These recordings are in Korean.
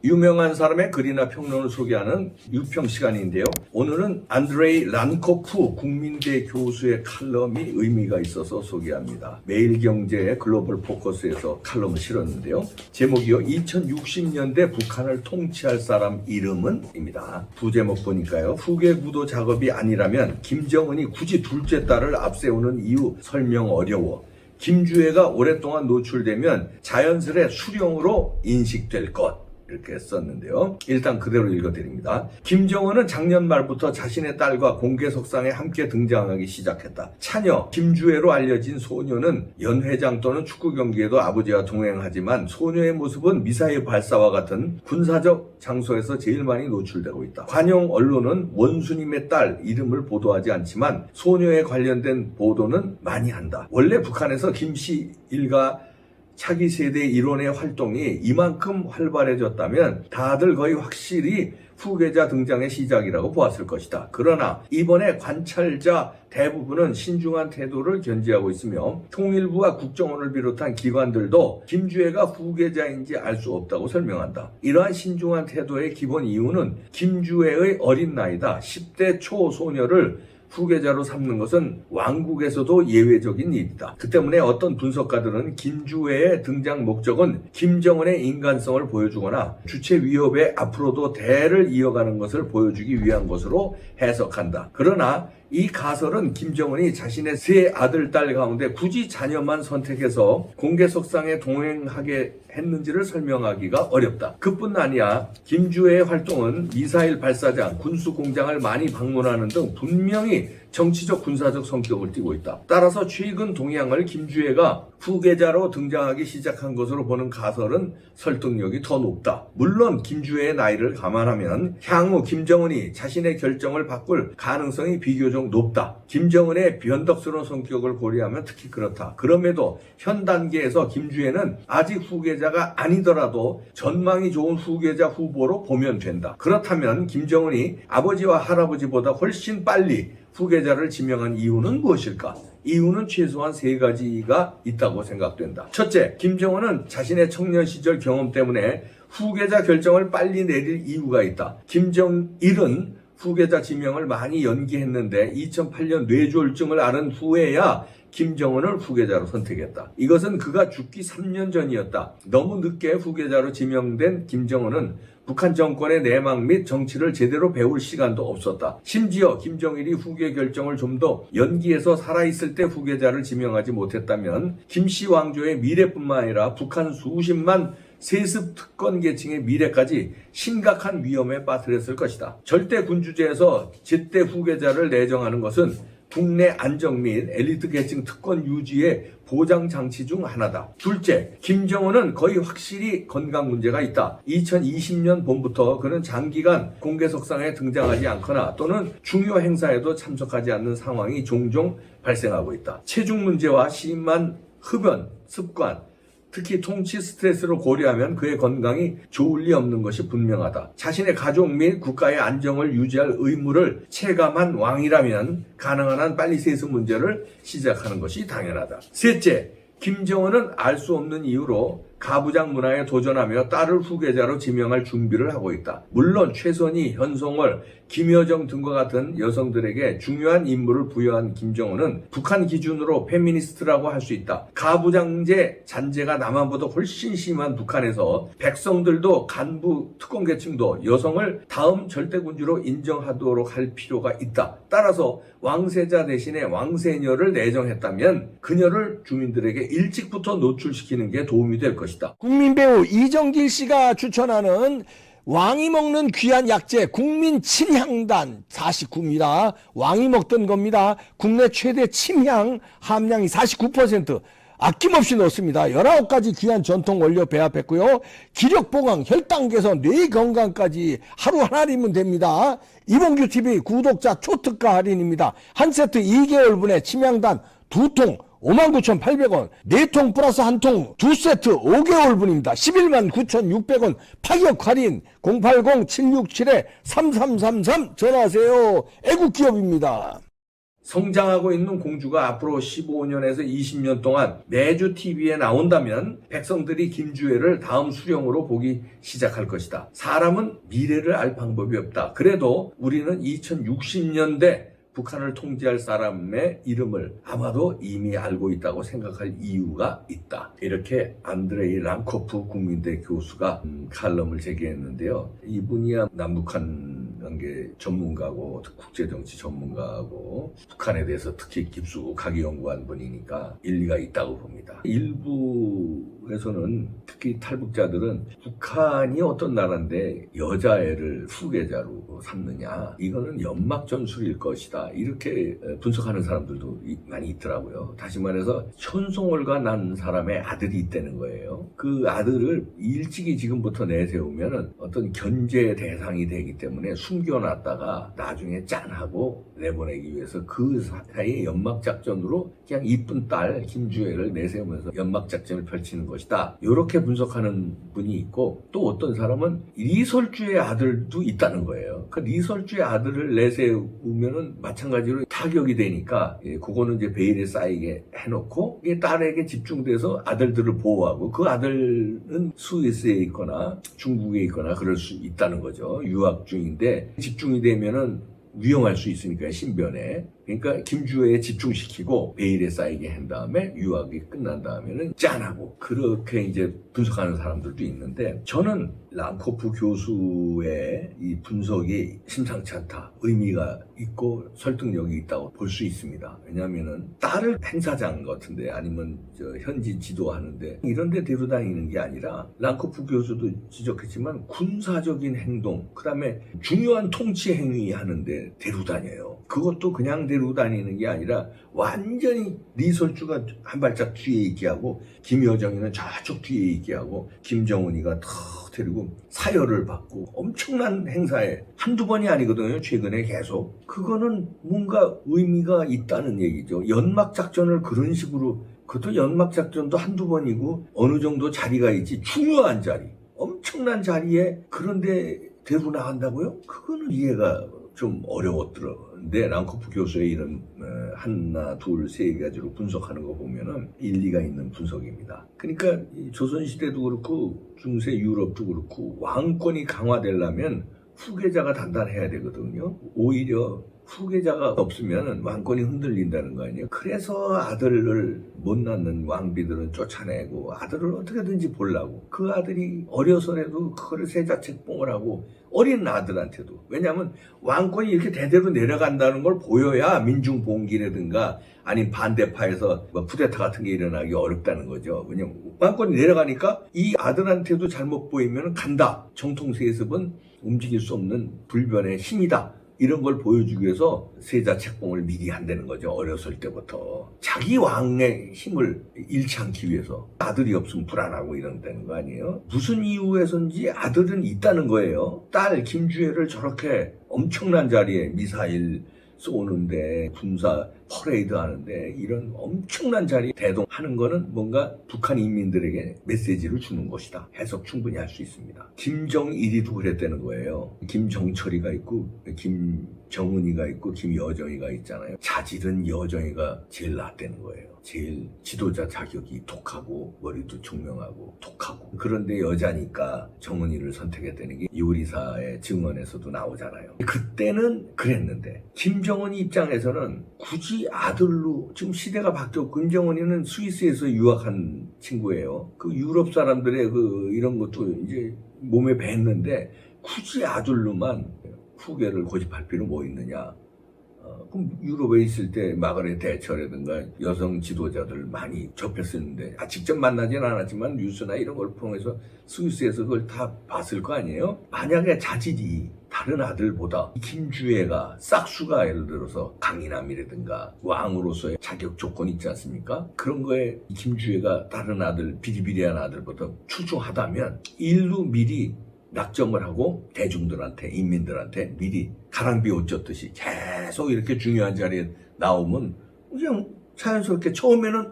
유명한 사람의 글이나 평론을 소개하는 유평 시간인데요. 오늘은 안드레이 란코프 국민대 교수의 칼럼이 의미가 있어서 소개합니다. 매일경제의 글로벌 포커스에서 칼럼을 실었는데요. 제목이요. 2060년대 북한을 통치할 사람 이름은? 입니다. 부제목 보니까요. 후계 구도 작업이 아니라면 김정은이 굳이 둘째 딸을 앞세우는 이유 설명 어려워. 김주애가 오랫동안 노출되면 자연스레 수령으로 인식될 것. 이렇게 썼는데요. 일단 그대로 읽어드립니다. 김정은은 작년 말부터 자신의 딸과 공개석상에 함께 등장하기 시작했다. 차녀 김주애로 알려진 소녀는 연회장 또는 축구 경기에도 아버지와 동행하지만 소녀의 모습은 미사일 발사와 같은 군사적 장소에서 제일 많이 노출되고 있다. 관영 언론은 원수님의 딸 이름을 보도하지 않지만 소녀에 관련된 보도는 많이 한다. 원래 북한에서 김씨 일가 차기 세대 일원의 활동이 이만큼 활발해졌다면 다들 거의 확실히 후계자 등장의 시작이라고 보았을 것이다. 그러나 이번에 관찰자 대부분은 신중한 태도를 견지하고 있으며 통일부와 국정원을 비롯한 기관들도 김주애가 후계자인지 알 수 없다고 설명한다. 이러한 신중한 태도의 기본 이유는 김주애의 어린 나이다. 10대 초 소녀를 후계자로 삼는 것은 왕국에서도 예외적인 일이다. 그 때문에 어떤 분석가들은 김주애의 등장 목적은 김정은의 인간성을 보여주거나 주체 위협에 앞으로도 대를 이어가는 것을 보여주기 위한 것으로 해석한다. 그러나 이 가설은 김정은이 자신의 세 아들, 딸 가운데 굳이 자녀만 선택해서 공개석상에 동행하게 했는지를 설명하기가 어렵다. 그뿐 아니야 김주애의 활동은 미사일 발사장, 군수공장을 많이 방문하는 등 분명히 정치적 군사적 성격을 띠고 있다. 따라서 최근 동향을 김주애가 후계자로 등장하기 시작한 것으로 보는 가설은 설득력이 더 높다. 물론 김주애의 나이를 감안하면 향후 김정은이 자신의 결정을 바꿀 가능성이 비교적 높다. 김정은의 변덕스러운 성격을 고려하면 특히 그렇다. 그럼에도 현 단계에서 김주애는 아직 후계자가 아니더라도 전망이 좋은 후계자 후보로 보면 된다. 그렇다면 김정은이 아버지와 할아버지보다 훨씬 빨리 후계자를 지명한 이유는 무엇일까? 이유는 최소한 세 가지가 있다고 생각된다. 첫째, 김정은은 자신의 청년 시절 경험 때문에 후계자 결정을 빨리 내릴 이유가 있다. 김정일은 후계자 지명을 많이 연기했는데 2008년 뇌졸중을 앓은 후에야 김정은을 후계자로 선택했다. 이것은 그가 죽기 3년 전이었다. 너무 늦게 후계자로 지명된 김정은은 북한 정권의 내막 및 정치를 제대로 배울 시간도 없었다. 심지어 김정일이 후계 결정을 좀 더 연기해서 살아있을 때 후계자를 지명하지 못했다면 김씨 왕조의 미래뿐만 아니라 북한 수십만 세습 특권 계층의 미래까지 심각한 위험에 빠뜨렸을 것이다. 절대 군주제에서 제때 후계자를 내정하는 것은 국내 안정 및 엘리트 계층 특권 유지의 보장 장치 중 하나다. 둘째, 김정은은 거의 확실히 건강 문제가 있다. 2020년 봄부터 그는 장기간 공개석상에 등장하지 않거나 또는 중요 행사에도 참석하지 않는 상황이 종종 발생하고 있다. 체중 문제와 심한 흡연, 습관, 특히 통치 스트레스를 고려하면 그의 건강이 좋을 리 없는 것이 분명하다. 자신의 가족 및 국가의 안정을 유지할 의무를 체감한 왕이라면 가능한 한 빨리 세습 문제를 시작하는 것이 당연하다. 셋째, 김정은은 알 수 없는 이유로 가부장 문화에 도전하며 딸을 후계자로 지명할 준비를 하고 있다. 물론 최선희, 현송월, 김여정 등과 같은 여성들에게 중요한 임무를 부여한 김정은은 북한 기준으로 페미니스트라고 할 수 있다. 가부장제 잔재가 남한보다 훨씬 심한 북한에서 백성들도 간부 특권 계층도 여성을 다음 절대군주로 인정하도록 할 필요가 있다. 따라서 왕세자 대신에 왕세녀를 내정했다면 그녀를 주민들에게 일찍부터 노출시키는 게 도움이 될 것이다. 국민배우 이정길 씨가 추천하는 왕이 먹는 귀한 약재 국민 침향단 49입니다. 왕이 먹던 겁니다. 국내 최대 침향 함량이 49%. 아낌없이 넣습니다. 19가지 귀한 전통 원료 배합했고요. 기력 보강, 혈당 개선, 뇌 건강까지 하루 하나리면 됩니다. 이봉규TV 구독자 초특가 할인입니다. 한 세트 2개월분에 침향단 2통 59,800원, 4통 플러스 1통 2세트 5개월분입니다. 119,600원 파격 할인 080-767-3333 전화하세요. 애국기업입니다. 성장하고 있는 공주가 앞으로 15년에서 20년 동안 매주 TV에 나온다면 백성들이 김주애를 다음 수령으로 보기 시작할 것이다. 사람은 미래를 알 방법이 없다. 그래도 우리는 2060년대 북한을 통제할 사람의 이름을 아마도 이미 알고 있다고 생각할 이유가 있다. 이렇게 안드레이 랑코프 국민대 교수가 칼럼을 제기했는데요. 이분이야 남북한 관계 전문가고 국제정치 전문가고 북한에 대해서 특히 깊숙하게 연구한 분이니까 일리가 있다고 봅니다. 일부에서는 특히 탈북자들은 북한이 어떤 나라인데 여자애를 후계자로 삼느냐, 이거는 연막 전술일 것이다, 이렇게 분석하는 사람들도 많이 있더라고요. 다시 말해서 현송월과 난 사람의 아들이 있다는 거예요. 그 아들을 일찍이 지금부터 내세우면 어떤 견제 대상이 되기 때문에 숨겨놨다가 나중에 짠하고 내보내기 위해서 그 사이에 연막작전으로 그냥 이쁜 딸 김주애를 내세우면서 연막작전을 펼치는 것이다, 이렇게 분석하는 분이 있고, 또 어떤 사람은 리설주의 아들도 있다는 거예요. 그 리설주의 아들을 내세우면은 마찬가지로 타격이 되니까, 그거는 이제 베일에 쌓이게 해놓고 이게 딸에게 집중돼서 아들들을 보호하고, 그 아들은 스위스에 있거나 중국에 있거나 그럴 수 있다는 거죠. 유학 중인데 집중이 되면은 위험할 수 있으니까 신변에. 그러니까 김주애에 집중시키고 베일에 쌓이게 한 다음에 유학이 끝난 다음에는 짠하고, 그렇게 이제 분석하는 사람들도 있는데, 저는 랑코프 교수의 이 분석이 심상치 않다, 의미가 있고 설득력이 있다고 볼 수 있습니다. 왜냐하면은 딸을 행사장 같은데 아니면 현지 지도하는데 이런 데 데려다니는 게 아니라, 랑코프 교수도 지적했지만 군사적인 행동, 그 다음에 중요한 통치 행위 하는데 데려다녀요. 그것도 그냥 데려다니는 게 아니라 완전히 리설주가 한 발짝 뒤에 있게 하고, 김여정이는 저쪽 뒤에 있게 하고, 김정은이가 탁 데리고 사열을 받고, 엄청난 행사에 한두 번이 아니거든요. 최근에 계속. 그거는 뭔가 의미가 있다는 얘기죠. 연막작전을 그런 식으로, 그것도 연막작전도 한두 번이고 어느 정도 자리가 있지, 중요한 자리, 엄청난 자리에 그런데 데리고 나간다고요? 그거는 이해가 좀 어려웠더라고요.근데 랑코프 교수의 이런 하나, 둘, 세 가지로 분석하는 거 보면은 일리가 있는 분석입니다. 그러니까 조선시대도 그렇고 중세 유럽도 그렇고 왕권이 강화되려면 후계자가 단단해야 되거든요. 오히려 후계자가 없으면 왕권이 흔들린다는 거 아니에요. 그래서 아들을 못 낳는 왕비들은 쫓아내고 아들을 어떻게든지 보려고, 그 아들이 어려서라도 그거를 세자책봉을 하고, 어린 아들한테도. 왜냐하면 왕권이 이렇게 대대로 내려간다는 걸 보여야 민중봉기라든가 아니면 반대파에서 쿠데타 같은 게 일어나기 어렵다는 거죠. 왜냐면 왕권이 내려가니까 이 아들한테도 잘못 보이면 간다, 정통세습은 움직일 수 없는 불변의 힘이다, 이런 걸 보여주기 위해서 세자 책봉을 미리 한다는 거죠. 어렸을 때부터. 자기 왕의 힘을 잃지 않기 위해서. 아들이 없으면 불안하고 이런다는 거 아니에요? 무슨 이유에서인지 아들은 있다는 거예요. 딸 김주애를 저렇게 엄청난 자리에 미사일 쏘는데, 군사 퍼레이드 하는데, 이런 엄청난 자리 대동하는 거는 뭔가 북한 인민들에게 메시지를 주는 것이다, 해석 충분히 할 수 있습니다. 김정일이도 그랬다는 거예요. 김정철이가 있고 김정은이가 있고 김여정이가 있잖아요. 자질은 여정이가 제일 낫다는 거예요. 제일 지도자 자격이 독하고 머리도 총명하고 독하고. 그런데 여자니까 정은이를 선택했다는 게 요리사의 증언에서도 나오잖아요. 그때는 그랬는데, 김정은 입장에서는 굳이 아들로, 지금 시대가 바뀌었고, 김정은이는 스위스에서 유학한 친구예요. 그 유럽 사람들의 이런 것도 이제 몸에 뱄는데, 굳이 아들로만 후계를 고집할 필요 뭐 있느냐. 그럼 유럽에 있을 때 마가렛 대처라든가 여성 지도자들 많이 접했었는데, 직접 만나진 않았지만 뉴스나 이런 걸 통해서 스위스에서 그걸 다 봤을 거 아니에요? 만약에 자질이 다른 아들보다 김주애가, 싹수가 예를 들어서 강인함이라든가 왕으로서의 자격 조건이 있지 않습니까? 그런 거에 김주애가 다른 아들, 비리비리한 아들보다 출중하다면 일루 미리 낙점을 하고 대중들한테, 인민들한테 미리 가랑비 옷 젖듯이 계속 이렇게 중요한 자리에 나오면 그냥 자연스럽게 처음에는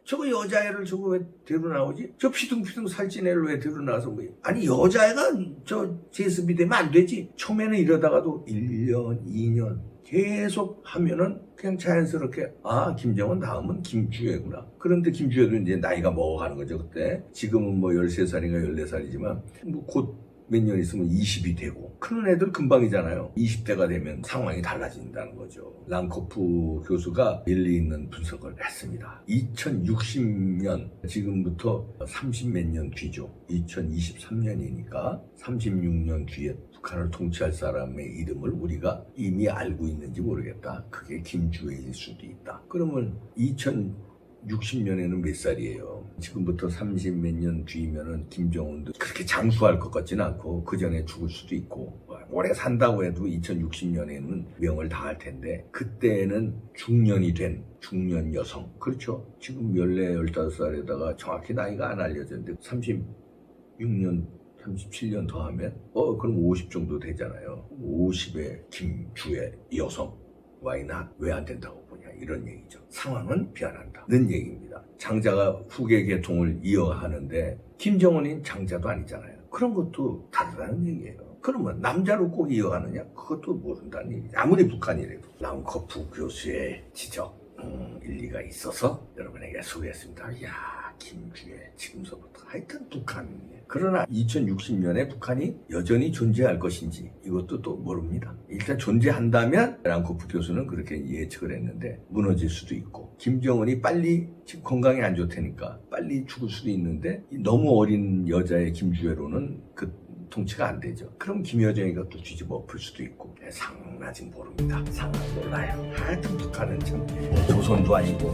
저거 여자애를 저거 왜 데리고 나오지? 저 피둥피둥 살찐 애를 왜 데리고 나와서 뭐, 아니 여자애가 저 제습이 되면 안 되지. 처음에는 이러다가도 1년, 2년, 계속 하면은 그냥 자연스럽게 김정은 다음은 김주애구나. 그런데 김주애도 이제 나이가 먹어가는 거죠 그때. 지금은 뭐 13살인가 14살이지만 뭐 곧 몇 년 있으면 20이 되고 큰 애들 금방이잖아요. 20대가 되면 상황이 달라진다는 거죠. 랑코프 교수가 일리 있는 분석을 했습니다. 2060년 지금부터 30몇 년 뒤죠. 2023년이니까 36년 뒤에 북한을 통치할 사람의 이름을 우리가 이미 알고 있는지 모르겠다. 그게 김주애일 수도 있다. 그러면 2060년에는 몇 살이에요? 지금부터 30 몇 년 뒤면은 김정은도 그렇게 장수할 것 같지는 않고 그 전에 죽을 수도 있고 오래 산다고 해도 2060년에는 명을 다할 텐데 그때는 중년이 된 중년 여성 그렇죠? 지금 14, 15살에다가 정확히 나이가 안 알려졌는데 36년 37년 더 하면 그럼 50 정도 되잖아요. 50의 김주애 여성 Why not? 왜 안 된다고 보냐 이런 얘기죠. 상황은 변한다는 얘기입니다. 장자가 후계 계통을 이어가는데 김정은인 장자도 아니잖아요. 그런 것도 다르다는 얘기예요. 그러면 남자로 꼭 이어가느냐? 그것도 모른다는 얘기죠. 아무리 북한이라도. 랑코프 교수의 지적 일리가 있어서 여러분에게 소개했습니다. 이야 김주애 지금서부터 하여튼 북한이에요. 그러나 2060년에 북한이 여전히 존재할 것인지 이것도 또 모릅니다. 일단 존재한다면 랑코프 교수는 그렇게 예측을 했는데 무너질 수도 있고 김정은이 빨리 지금 건강이 안 좋다니까 빨리 죽을 수도 있는데 너무 어린 여자의 김주애로는 그 통치가 안 되죠. 그럼 김여정이가 또 뒤집어 엎을 수도 있고 상황은 아직 모릅니다. 상황 몰라요. 하여튼 북한은 참 조선도 아니고